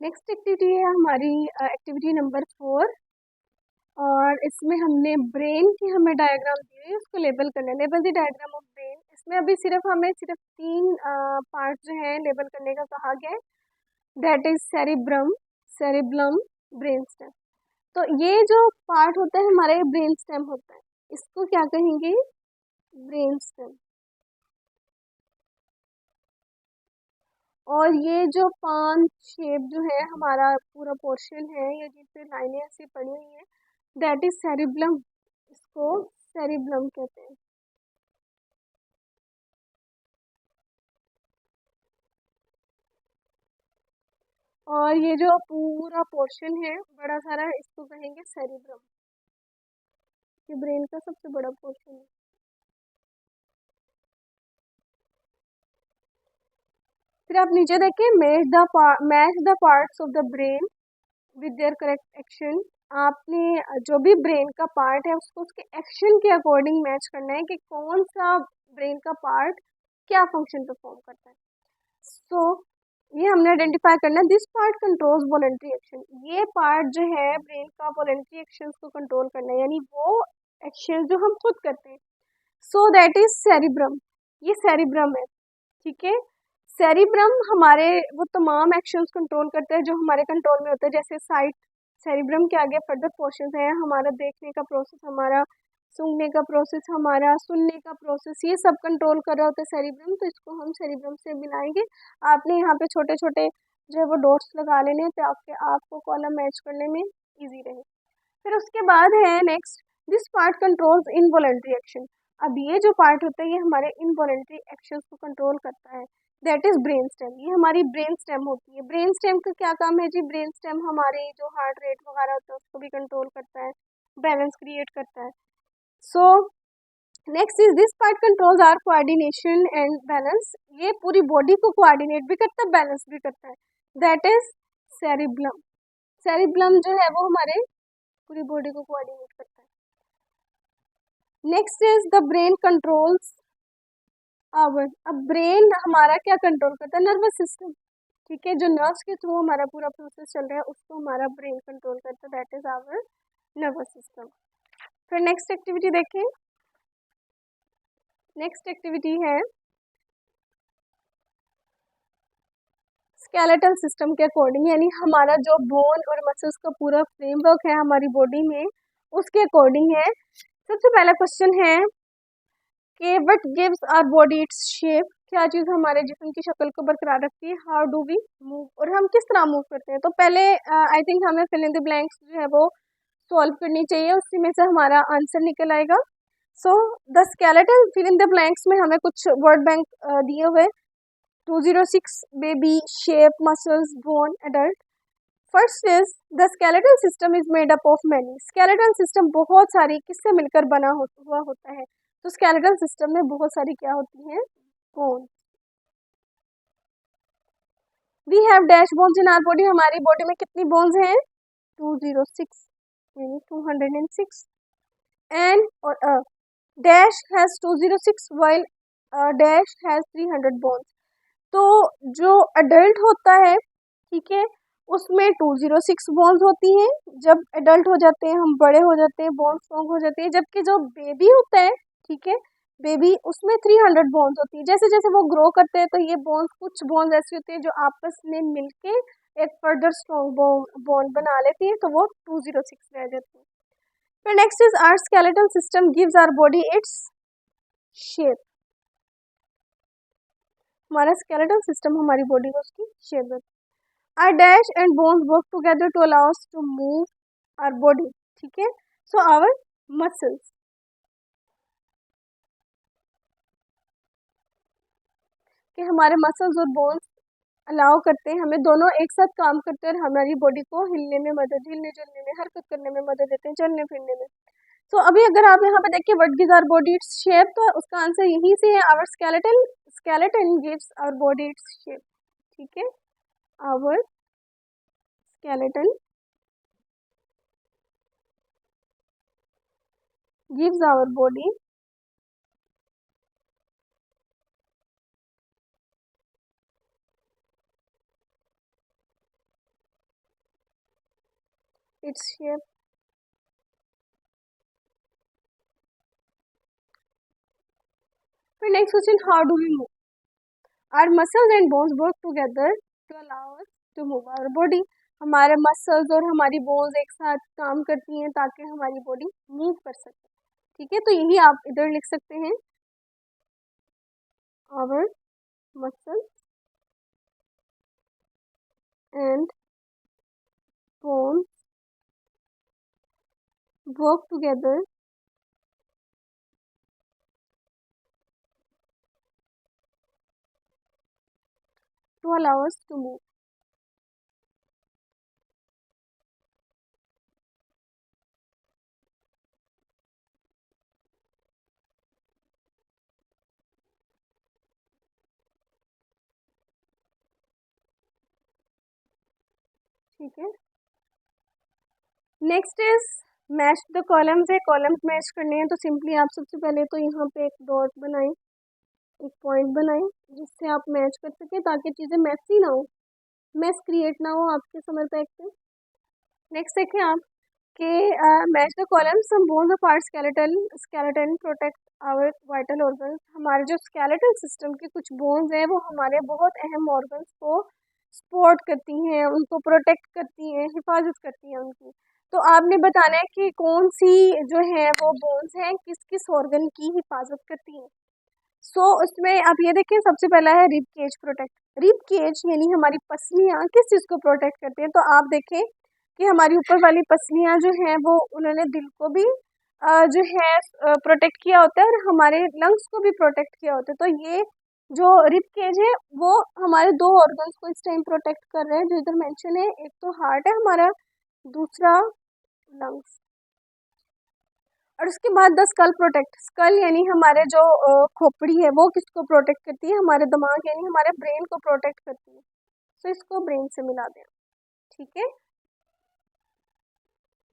Next activity है हमारी activity number 4 और इसमें हमने ब्रेन की हमें डायग्राम दी हुई है, उसको लेबल करना है। Label the diagram of brain. इसमें अभी हमें सिर्फ 3 पार्ट जो है लेबल करने का कहा गया है। That is cerebrum, cerebellum, brain stem. तो ये जो पार्ट होता है हमारा ये ब्रेन स्टेम होता है, इसको क्या कहेंगे? Brain stem. और ये जो 5 शेप जो है हमारा पूरा पोर्शन है या जिस पे लाइनें ऐसी पड़ी हुई हैं, दैट इज सेरिब्लम। इसको सेरिब्लम कहते हैं। और ये जो पूरा पोर्शन है बड़ा सारा, इसको कहेंगे सेरिब्रम। ये ब्रेन का सबसे बड़ा पोर्शन है। फिर आप नीचे देखें, match the parts of the brain with their correct action. आपने जो भी ब्रेन का पार्ट है उसको उसके एक्शन के अकॉर्डिंग मैच करना है कि कौन सा ब्रेन का पार्ट क्या फंक्शन परफॉर्म करता है। सो ये हमने आइडेंटिफाई करना है। This part controls voluntary action. ये पार्ट जो है ब्रेन का वॉलेंट्री एक्शंस को कंट्रोल करना है, यानी वो एक्शन जो हम खुद करते हैं। So that is cerebrum. ये सेरिब्रम है, ठीक है। सेरिब्रम हमारे वो तमाम एक्शंस कंट्रोल करता है जो हमारे कंट्रोल में होते हैं, जैसे साइट। सेरिब्रम के आगे फर्दर पोर्शंस है हमारा देखने का प्रोसेस, हमारा सूंघने का प्रोसेस, हमारा सुनने का प्रोसेस, ये सब कंट्रोल कर रहा होता है सेरिब्रम। तो इसको हम सेरिब्रम से मिलाएंगे। आपने यहाँ पे छोटे छोटे जो है वो डॉट्स लगा लेने ताकि आपको कॉलम मैच करने में इजी रहे। फिर उसके बाद है next, this part controls involuntary action. अब ये जो पार्ट होता है ये हमारे इनवॉलेंट्री एक्शंस को कंट्रोल करता है। That is brain stem. ये हमारी ब्रेन स्टेम होती है। ब्रेन स्टेम का क्या काम है जी? ब्रेन स्टेम हमारे जो हार्ट रेट वगैरह होता है उसको भी कंट्रोल करता है, बैलेंस क्रिएट करता है। So next is this part controls our coordination and balance. ये पूरी बॉडी को कोऑर्डिनेट भी करता है, बैलेंस भी करता है। That is cerebellum. सेरिब्लम जो है वो हमारे पूरी बॉडी को कोऑर्डिनेट करता है। Next is the brain controls our. अब ब्रेन हमारा क्या कंट्रोल करता है? नर्वस सिस्टम, ठीक है। जो नर्व्स के थ्रू हमारा पूरा प्रोसेस चल रहा है उसको हमारा ब्रेन कंट्रोल करता है। That is our nervous system. फिर नेक्स्ट एक्टिविटी देखें। नेक्स्ट एक्टिविटी है स्केलेटल सिस्टम के अकॉर्डिंग, यानी हमारा जो बोन और मसल्स का पूरा फ्रेमवर्क है हमारी बॉडी में उसके अकॉर्डिंग है। सबसे पहला क्वेश्चन है कि what gives our body its shape. क्या चीज़ हमारे जिस्म की शक्ल को बरकरार रखती है? हाउ डू वी मूव, और हम किस तरह मूव करते हैं। तो पहले आई थिंक हमें फिल इन द ब्लैंक्स जो है वो सॉल्व करनी चाहिए, उसी में से हमारा आंसर निकल आएगा। So the skeletal fill in the blanks में हमें कुछ वर्ड बैंक दिए हुए। 206 baby, shape, muscles, bone, adult. First is the skeletal system is made up of many. Skeletal system बहुत सारी किससे मिलकर बना हुआ होता है? तो स्केलेटल सिस्टम में बहुत सारी क्या होती हैं? Bone. We have dash bones in our body. हमारी बॉडी में कितनी बोन्स हैं? 206 यानी 206। एंड और dash has 206 while dash has 300 bones. तो जो अडल्ट होता है, ठीक है, उसमें 206 बोन्स होती हैं। जब एडल्ट हो जाते हैं, हम बड़े हो जाते हैं, बोन्स स्ट्रॉन्ग हो जाते हैं। जबकि जो बेबी होता है, ठीक है, बेबी, उसमें 300 बोन्स होती है। जैसे जैसे वो ग्रो करते हैं तो ये बोन्स, कुछ बोन्स ऐसी होती है जो आपस में मिलके एक फर्दर स्ट्रॉन्ग बोन बना लेती है, तो वो 206 रह जाती है। फिर next is our skeletal system gives our body its shape. हमारा स्केलेटल सिस्टम हमारी बॉडी को उसकी शेप देता है। Our dash and bones work together to allow us to move our body, ठीक है। So our muscles, कि हमारे मसल्स और बोन्स अलाउ करते हैं हमें, दोनों एक साथ काम करते हैं और हमारी बॉडी को हिलने में मदद, हिलने जुलने में, हरकत करने में मदद देते हैं, चलने फिरने में। तो अभी अगर आप यहाँ पे देखिए what gives our body its shape, तो उसका आंसर यहीं से है, our skeleton. Skeleton gives our body its shape, ठीक है। Our skeleton gives our body its shape. फिर next question, how do we move? Our muscles and bones work together to allow us to move our body. हमारे muscles और हमारी bones एक साथ काम करती हैं ताकि हमारी बॉडी मूव कर सके। ठीक है, तो यही आप इधर लिख सकते हैं, our muscles and bones work together to allow us to move. ठीक है, next is match the columns है। कॉलम्स मैच करने हैं तो सिंपली आप सबसे पहले तो यहाँ पे एक डॉट बनाएं, एक पॉइंट बनाएं जिससे आप मैच कर सके ताकि चीज़ें मैसी ना हो, मैस क्रिएट ना हो आपके समर पैक पे। नेक्स्ट देखें आप कि match the columns, some bones of our skeleton protect our vital organs. हमारे जो स्केलेटल सिस्टम के कुछ बोन्स हैं वो हमारे बहुत अहम ऑर्गन्स को सपोर्ट करती हैं, उनको प्रोटेक्ट करती हैं, हिफाजत करती हैं उनकी। तो आपने बताना है कि कौन सी जो है वो बोन्स हैं किस किस ऑर्गन की हिफाजत करती हैं। सो उसमें आप ये देखें, सबसे पहला है rib cage protect. Rib cage यानी हमारी पसलियाँ किस चीज़ को प्रोटेक्ट करती हैं, तो आप देखें कि हमारी ऊपर वाली पसलियाँ जो हैं वो उन्होंने दिल को भी जो है प्रोटेक्ट किया होता है और हमारे लंग्स को भी प्रोटेक्ट किया होता है। तो ये जो रिब केज है वो हमारे दो ऑर्गन्स को इस टाइम प्रोटेक्ट कर रहे हैं जो इधर मेंशन है। एक तो हार्ट है हमारा, दूसरा लंग्स। और उसके बाद द स्कल प्रोटेक्ट, स्कल यानी हमारे जो खोपड़ी है वो किसको प्रोटेक्ट करती है, हमारे दिमाग यानी हमारे ब्रेन को प्रोटेक्ट करती है। तो इसको ब्रेन से मिला दें। ठीक है,